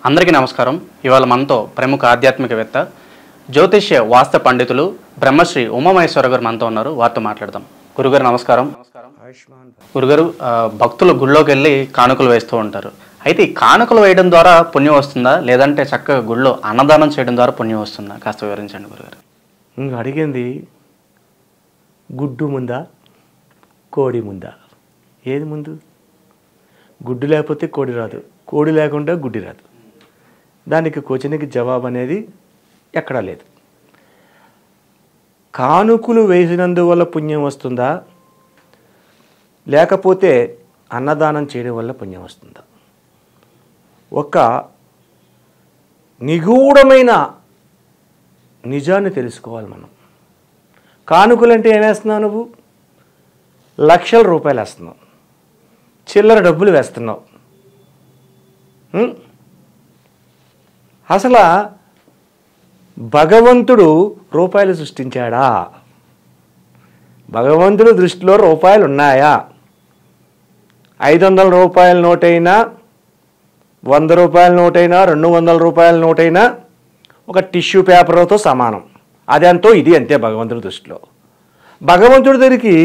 అందరికీ నమస్కారం. ఇవాళ మనతో ప్రముఖ ఆధ్యాత్మికవేత్త, జ్యోతిష్య వాస్తు పండితులు బ్రహ్మశ్రీ ఉమామహేశ్వర గారు మనతో ఉన్నారు. వారితో మాట్లాడదాం. గురుగారు నమస్కారం. గురుగారు, భక్తులు గుళ్ళోకి వెళ్ళి కానుకలు వేస్తూ ఉంటారు. అయితే ఈ కానుకలు వేయడం ద్వారా పుణ్యం వస్తుందా, లేదంటే చక్కగా గుళ్ళో అన్నదానం చేయడం ద్వారా పుణ్యం వస్తుందా? కాస్త వివరించండి గురుగారు. అడిగింది గుడ్డు ముందా కోడి ముందా? ఏది ముందు? గుడ్డు లేకపోతే కోడి రాదు, కోడి లేకుండా గుడ్డి రాదు. దానికి క్వశ్చన్కి జవాబు అనేది ఎక్కడా లేదు. కానుకలు వేసినందువల్ల పుణ్యం వస్తుందా, లేకపోతే అన్నదానం చేయడం వల్ల పుణ్యం వస్తుందా? ఒక నిగూఢమైన నిజాన్ని తెలుసుకోవాలి మనం. కానుకలంటే ఏమేస్తున్నావు? నువ్వు లక్షల రూపాయలు వేస్తున్నావు, చిల్లర డబ్బులు వేస్తున్నావు. అసలు భగవంతుడు రూపాయలు సృష్టించాడా? భగవంతుడి దృష్టిలో రూపాయలు ఉన్నాయా? 500 రూపాయల నోటైనా, 100 రూపాయల నోటైనా, 200 రూపాయల నోటైనా ఒక టిష్యూ పేపర్తో సమానం. అదంతో ఇది అంతే భగవంతుడి దృష్టిలో. భగవంతుడి దగ్గరికి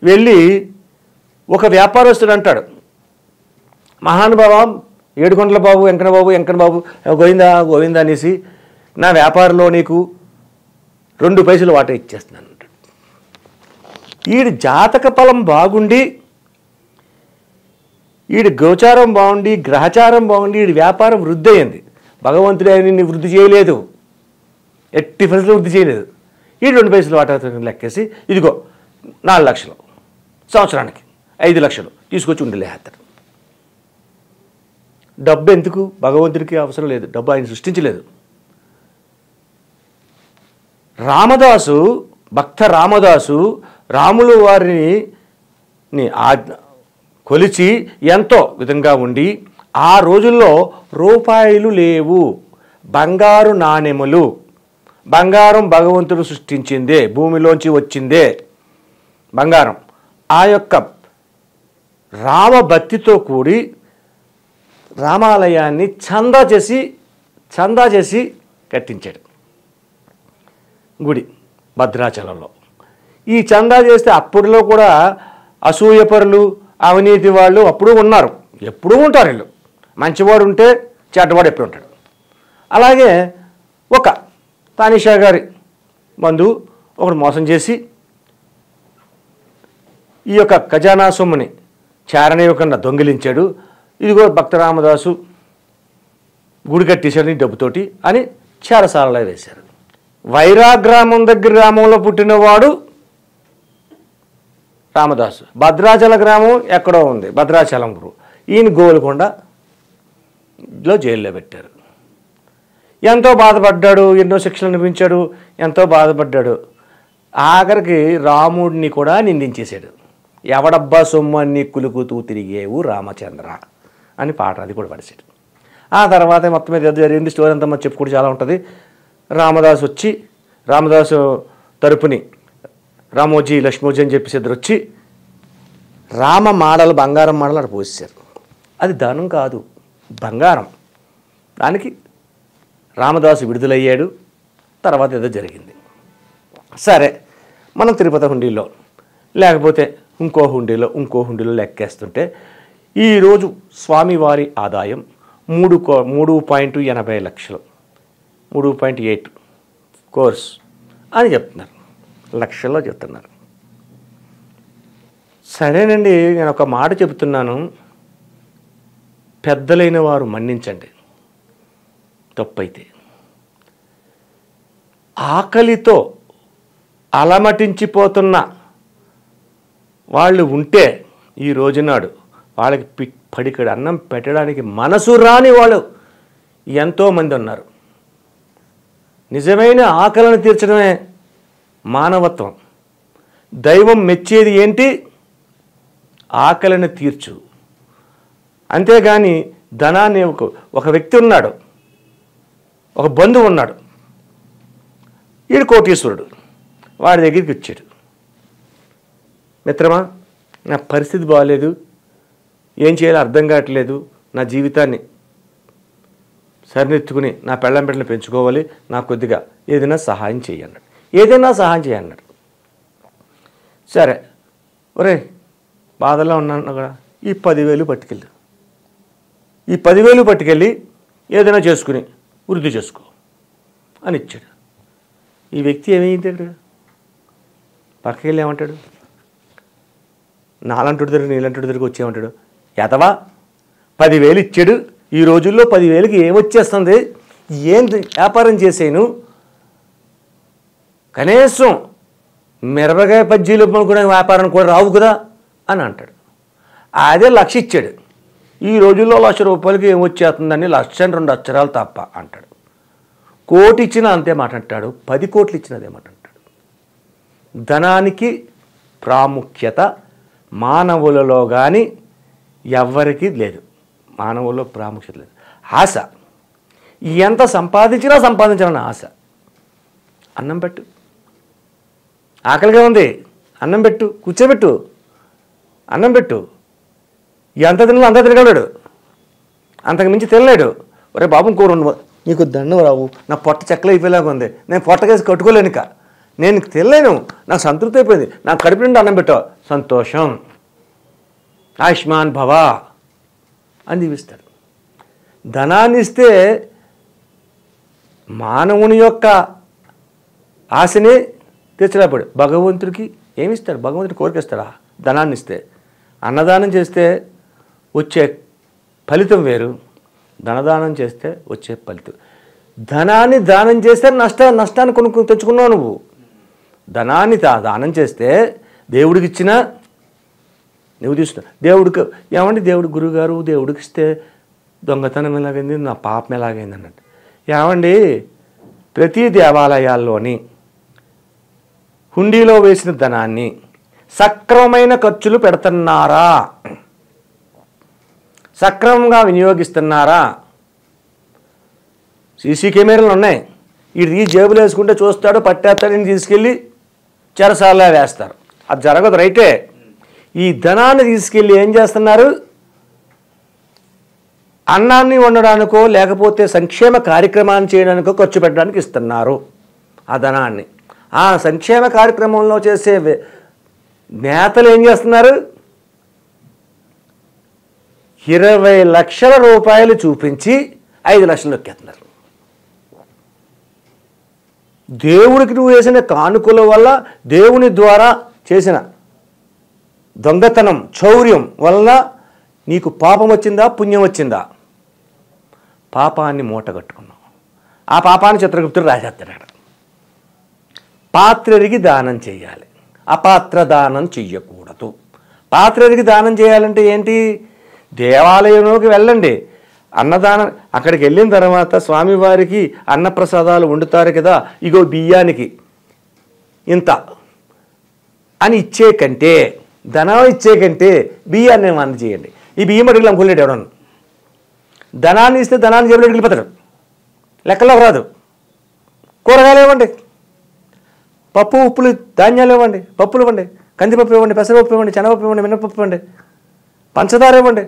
వెళ్ళి ఒక వ్యాపారస్తుడు అంటాడు, మహానుభావ ఏడుకొండల బాబు, వెంకన్న బాబు గోవిందా గోవిందా అనేసి నా వ్యాపారంలో నీకు 2 పైసలు వాటా ఇచ్చేస్తున్నాను అంటాడు. ఈడి జాతక ఫలం బాగుండి, ఈడి గోచారం బాగుండి, గ్రహచారం బాగుండి, ఈడి వ్యాపారం వృద్ధి అయింది. భగవంతుడు ఆయన్ని వృద్ధి చేయలేదు, ఎట్టి పరిస్థితులు వృద్ధి చేయలేదు. ఈ 2 పైసలు వాటా లెక్కేసి ఇదిగో 4 లక్షలు, సంవత్సరానికి 5 లక్షలు తీసుకొచ్చి ఉండలేస్తాడు. డబ్బు ఎందుకు? భగవంతుడికి అవసరం లేదు, డబ్బు ఆయన సృష్టించలేదు. రామదాసు, భక్త రామదాసు రాములు వారిని కొలిచి ఎంతో విధంగా ఉండి, ఆ రోజుల్లో రూపాయలు లేవు, బంగారు నాణెములు. బంగారం భగవంతుడు సృష్టించిందే, భూమిలోంచి వచ్చిందే బంగారం. ఆ యొక్క రామభక్తితో కూడి రామాలయాన్ని చందా చేసి కట్టించాడు గుడి భద్రాచలంలో. ఈ చందా చేస్తే అప్పుడులో కూడా అసూయపరులు, అవినీతి వాళ్ళు అప్పుడు ఉన్నారు, ఎప్పుడూ ఉంటారు. వీళ్ళు మంచివాడు ఉంటే చెడ్డవాడు ఎప్పుడు ఉంటాడు. అలాగే ఒక తానిషా గారి బంధువు ఒకడు మోసం చేసి ఈ యొక్క ఖజానా సొమ్ముని చారణీయకుండా దొంగిలించాడు. ఇదిగో భక్త రామదాసు గుడి కట్టేశాడు నీ డబ్బుతోటి అని చారసాలలో వేశారు. వైరాగ్రామం గ్రామంలో పుట్టినవాడు రామదాసు. భద్రాచల గ్రామం ఎక్కడో ఉంది, భద్రాచలం గురు. ఈయన గోల్కొండలో జైల్లో పెట్టారు. ఎంతో బాధపడ్డాడు, ఎన్నో శిక్షలు అనిపించాడు, ఎంతో బాధపడ్డాడు. ఆఖరికి రాముడిని కూడా నిందించేశాడు. ఎవడబ్బా సొమ్ము అన్ని కులుకుతూ తిరిగేవు రామచంద్ర అని పాట అది కూడా పడిచాడు. ఆ తర్వాత మొత్తం మీద జరిగింది స్టోరీ అంతా మనం చెప్పుకుంటూ చాలా ఉంటుంది. రామదాసు తరపుని రామోజీ, లక్ష్మోజీ అని చెప్పేసి ఇద్దరు వచ్చి రామ మాడలు, బంగారం మాడలు అక్కడ పోసేశారు. అది ధనం కాదు, బంగారం. దానికి రామదాసు విడుదలయ్యాడు. తర్వాత ఏదో జరిగింది. సరే, మనం తిరుపతి హుండీలో లేకపోతే ఇంకో హుండీలో లెక్కేస్తుంటే ఈరోజు స్వామివారి ఆదాయం 3.80 లక్షలు, 3.8 కోర్స్ అని చెప్తున్నారు, లక్షల్లో చెప్తున్నారు. సరేనండి, నేను ఒక మాట చెబుతున్నాను, పెద్దలైన వారు మన్నించండి తప్పైతే. ఆకలితో అలమటించిపోతున్న వాళ్ళు ఉంటే ఈ రోజునాడు వాళ్ళకి పడికడి అన్నం పెట్టడానికి మనసు రాని వాళ్ళు ఎంతోమంది ఉన్నారు. నిజమైన ఆకలిని తీర్చడమే మానవత్వం. దైవం మెచ్చేది ఏంటి? ఆకలిని తీర్చు. అంతేగాని ధనాన్ని ఒక వ్యక్తి ఉన్నాడు, ఒక బంధువు ఉన్నాడు, ఈడు కోటీశ్వరుడు, వాడి దగ్గరికి వచ్చాడు. మిత్రమా, నా పరిస్థితి బాగాలేదు, ఏం చేయాలో అర్థం కావట్లేదు, నా జీవితాన్ని సరినెత్తుకుని నా పెళ్ళం బిడ్డలు పెంచుకోవాలి, నాకు కొద్దిగా ఏదైనా సహాయం చేయన్నాడు. ఏదైనా సహాయం చేయన్నాడు. సరే, ఒరే బాధలో ఉన్నాను కదా, ఈ 10,000 పట్టుకెళ్ళి, ఈ 10,000 పట్టుకెళ్ళి ఏదైనా చేసుకుని వృద్ధి చేసుకో అని ఇచ్చాడు. ఈ వ్యక్తి ఏమైంది? పక్కకి వెళ్ళి ఏమంటాడు? నాలంటుడి దగ్గర నీలంటుడి దగ్గరికి వచ్చేమంటాడు, ఎదవా 10,000 ఇచ్చాడు, ఈ రోజుల్లో 10,000కి ఏమొచ్చేస్తుంది, ఏం వ్యాపారం చేసేను, కనీసం మిరపకాయ బజ్జీలు కూడా వ్యాపారం కూడా రావు కదా అని అంటాడు. అదే 1,00,000 ఇచ్చాడు, ఈ రోజుల్లో 1,00,000 రూపాయలకి ఏమొచ్చేస్తుందని 1,00,000 2 అక్షరాలు తప్ప అంటాడు. 1,00,000 ఇచ్చినా అంతే మాట అంటాడు, 10 కోట్లు ఇచ్చినా అదే మాట అంటాడు. ధనానికి ప్రాముఖ్యత మానవులలో కానీ ఎవ్వరికీ లేదు. మానవుల్లో ప్రాముఖ్యత లేదు. ఆశ, ఎంత సంపాదించాలని ఆశ. అన్నం పెట్టు, ఆకలిగా ఉంది, అన్నం పెట్టు, కూర్చోబెట్టు, అన్నం పెట్టు. ఎంత తినలో అంత తినగలడు, అంతకు మించి తినలేడు. ఒరే బాబు ఇంకో 2 నీకు దండం రావు, నా పొట్ట చెక్కలు అయిపోయేలాగా ఉంది, నేను పొట్టకేసి కట్టుకోలేను, ఇక నేను తినలేను, నాకు సంతృప్తి అయిపోయింది, నాకు కడుపు నుండి అన్నం పెట్టావు, సంతోషం, ఆయుష్మాన్ భవ అని దీవిస్తాడు. ధనాన్ని ఇస్తే మానవుని యొక్క ఆశనే తీర్చలేపాడు. భగవంతుడికి ఏమిస్తాడు? భగవంతుడికి కోరికేస్తాడా? ధనాన్ని ఇస్తే. అన్నదానం చేస్తే వచ్చే ఫలితం వేరు, ధనదానం చేస్తే వచ్చే ఫలితం. ధనాన్ని దానం చేస్తే నష్టాన్ని కొనుక్కు తెచ్చుకున్నావు నువ్వు. ధనాన్ని దానం చేస్తే దేవుడికి ఇచ్చినా నువ్వు తీసుకున్నావు. దేవుడికి ఏమండి, దేవుడు గురువుగారు దేవుడికి ఇస్తే దొంగతనం ఎలాగైంది, నా పాపం ఎలాగైంది అన్నట్టు. ఏమండి, ప్రతి దేవాలయాల్లోని హుండీలో వేసిన ధనాన్ని సక్రమమైన ఖర్చులు పెడుతున్నారా? సక్రమంగా వినియోగిస్తున్నారా? సీసీ కెమెరాలు ఉన్నాయి, ఈ జేబులు వేసుకుంటే చూస్తాడు, పట్టేస్తాడని తీసుకెళ్ళి చెరసాలలో వేస్తారు. అది జరగదు, రైటే. ఈ ధనాన్ని తీసుకెళ్ళి ఏం చేస్తున్నారు? అన్నాన్ని వండడానికో లేకపోతే సంక్షేమ కార్యక్రమాన్ని చేయడానికో ఖర్చు పెట్టడానికి ఇస్తున్నారు ఆ ధనాన్ని. ఆ సంక్షేమ కార్యక్రమంలో చేసే నేతలు ఏం చేస్తున్నారు? 20 లక్షల రూపాయలు చూపించి 5 లక్షలు నొక్కేస్తున్నారు. దేవుడికి నువ్వు వేసిన కానుకల వల్ల, దేవుని ద్వారా చేసిన దొంగతనం, చౌర్యం వల్ల నీకు పాపం వచ్చిందా, పుణ్యం వచ్చిందా? పాపాన్ని మూట కట్టుకున్నావు. ఆ పాపాన్ని చిత్రగుప్తుడు రాసేస్తాడు. పాత్రరికి దానం చేయాలి, అపాత్ర దానం చెయ్యకూడదు. పాత్రరికి దానం చేయాలంటే ఏంటి? దేవాలయంలోకి వెళ్ళండి, అన్నదానం. అక్కడికి వెళ్ళిన తర్వాత స్వామివారికి అన్నప్రసాదాలు వండుతారు కదా, ఇగో బియ్యానికి ఇంత అని ఇచ్చే కంటే, ధనం ఇచ్చే కంటే బియ్యాన్ని ఏమన్నా చేయండి. ఈ బియ్యం అడిగిలు అమ్ముకోలేడు ఎవడన్నా. ధనాన్ని ఇస్తే ధనాన్ని జేబులో వెళ్ళిపోతాడు, లెక్కలోకి రాదు. కూరగాయలు ఇవ్వండి, పప్పు ఉప్పులు ధాన్యాలు ఇవ్వండి, పప్పులు ఇవ్వండి, కందిపప్పు ఇవ్వండి, పెసరపప్పు ఇవ్వండి, శనగపప్పు ఇవ్వండి, మినపప్పు ఇవ్వండి, పంచదార ఇవ్వండి,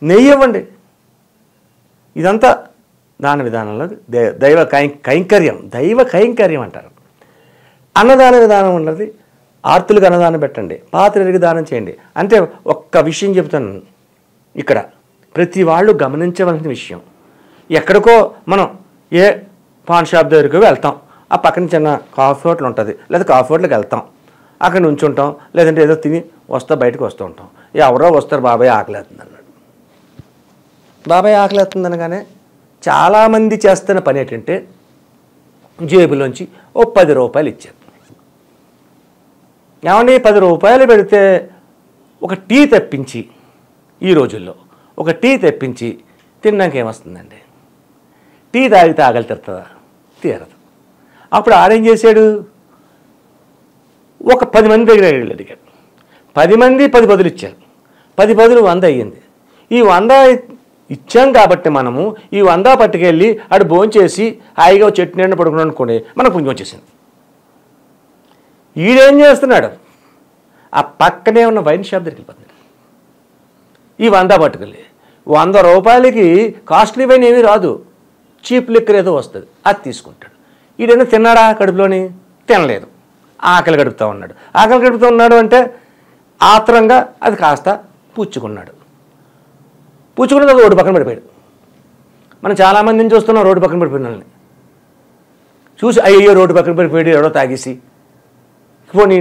నెయ్యి ఇవ్వండి. ఇదంతా దాన విధానంలో దైవ కైంకర్యం అంటారు. అన్నదాన విధానం ఉన్నది. ఆర్తులకు అన్నదానం పెట్టండి, పాత్రలకు దానం చేయండి. అంటే ఒక్క విషయం చెప్తాను ఇక్కడ, ప్రతి వాళ్ళు గమనించవలసిన విషయం. ఎక్కడికో మనం ఏ పాన్ షాప్ దగ్గరికి వెళ్తాం, ఆ పక్కన చిన్న కాఫీ హోటల్ ఉంటుంది, లేదా కాఫీ హోటల్కి వెళ్తాం, అక్కడ నుంచుంటాం, లేదంటే ఏదో తిని బయటకు వస్తూ ఉంటాం. ఎవరో వస్తారు, బాబాయ్ ఆకలేస్తుంది అన్నాడు. బాబాయ్ ఆకలేస్తుంది అనగానే చాలామంది చేస్తున్న పని ఏంటంటే జేబులోంచి ఓ 10 రూపాయలు ఇచ్చారు. ఏమండి, 10 రూపాయలు పెడితే ఒక టీ తెప్పించి, ఈ రోజుల్లో ఒక టీ తెప్పించి తిన్నాక ఏమొస్తుందండి? టీ తాగితే ఆకలి తీరుతుందా? తీరదు. అప్పుడు ఆడేం చేశాడు? ఒక 10 మంది దగ్గర అడిగాడు. 10 మంది 10 బదులు ఇచ్చారు. 10 బదులు 100 అయ్యింది. ఈ 100 ఇచ్చాం కాబట్టి మనము ఈ 100 పట్టుకెళ్ళి ఆడు భోంచేసి హాయిగా చెట్టు నిండా పడుకున్నాడు అనుకోండి, మనకు పుణ్యం వచ్చేసింది. ఈడేం చేస్తున్నాడు? ఆ పక్కనే ఉన్న వైన్ షాప్ దగ్గరికి వెళ్ళిపోతున్నాడు. ఈ 100 పట్టుకెళ్ళి 100 రూపాయలకి కాస్ట్లీ వైన్ ఏమీ రాదు, చీప్ లిక్కర్ ఏదో వస్తుంది, అది తీసుకుంటాడు. ఈడైనా తిన్నాడా కడుపులోని? తినలేదు, ఆకలి గడుపుతూ ఉన్నాడు. ఆకలి గడుపుతూ ఉన్నాడు అంటే ఆత్రంగా అది కాస్త పుచ్చుకున్నాడు. పుచ్చుకున్నది అది రోడ్డు పక్కన పడిపోయాడు. మనం చాలామందిని చూస్తున్నాం రోడ్డు పక్కన పడిపోయిన వాళ్ళని చూసి, అయ్యో రోడ్డు పక్కన పడిపోయాడు ఎవడో తాగేసి, పోనీ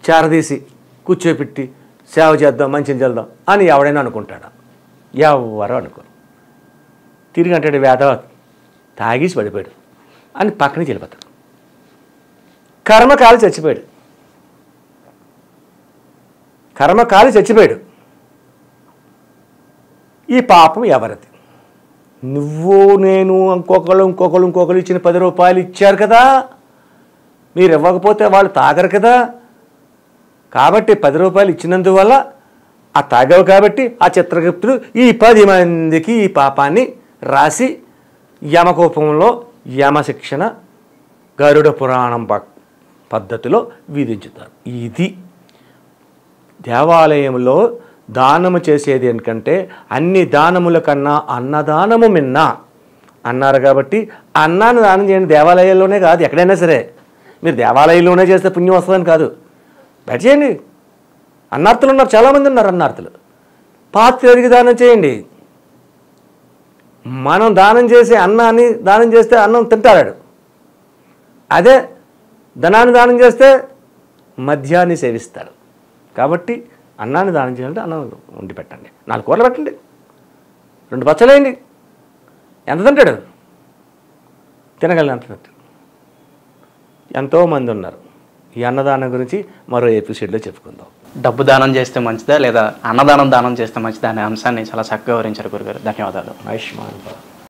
చేరదీసి కూర్చోపెట్టి సేవ చేద్దాం, మంచిని చేద్దాం అని ఎవడైనా అనుకుంటాడా? ఎవరు అనుకోరు. తిరిగి అంటాడు వేద తాగేసి పడిపోయాడు అని పక్కనే వెళ్ళిపోతాడు. కర్మకాలి చచ్చిపోయాడు. కర్మకాలి చచ్చిపోయాడు. ఈ పాపం ఎవరిది? నువ్వు నేను ఇంకొకరు ఇచ్చిన 10 రూపాయలు ఇచ్చారు కదా, మీరు ఇవ్వకపోతే వాళ్ళు తాగరు కదా. కాబట్టి 10 రూపాయలు ఇచ్చినందువల్ల ఆ తాగావు కాబట్టి ఆ చిత్రగుప్తుడు ఈ 10 మందికి ఈ పాపాన్ని రాసి యమకోపంలో యమశిక్షణ గరుడ పురాణం పద్ధతిలో విధించుతారు. ఇది దేవాలయంలో దానము చేసేది ఎందుకంటే అన్ని దానముల కన్నా అన్నదానము మిన్న అన్నారు. కాబట్టి అన్నాన్ని దానం చేయండి. దేవాలయాల్లోనే కాదు, ఎక్కడైనా సరే. మీరు దేవాలయంలోనే చేస్తే పుణ్యం వస్తుందని కాదు, బయట చేయండి. అన్నార్థులు ఉన్నారు, చాలామంది ఉన్నారు అన్నార్థులు. పాత్రకి దానం చేయండి. మనం దానం చేసే అన్నాన్ని దానం చేస్తే అన్నం తింటాడు. అదే ధనాన్ని దానం చేస్తే మద్యాన్ని సేవిస్తాడు. కాబట్టి అన్నాన్ని దానం చేయాలంటే అన్నం వండి పెట్టండి, 4 కూరలు పెట్టండి, 2 పచ్చళ్ళు వేయండి. ఎంత తింటాడు? తినగలిగిన అంత తింటాడు. ఎంతోమంది ఉన్నారు. ఈ అన్నదానం గురించి మరో ఎపిసోడ్లో చెప్పుకుందాం. డబ్బు దానం చేస్తే మంచిదా లేదా అన్నదానం దానం చేస్తే మంచిదా అనే అంశాన్ని చాలా చక్కగా వివరించారు గురుగారు. ధన్యవాదాలు. ఆయుష్మాన్ భవ.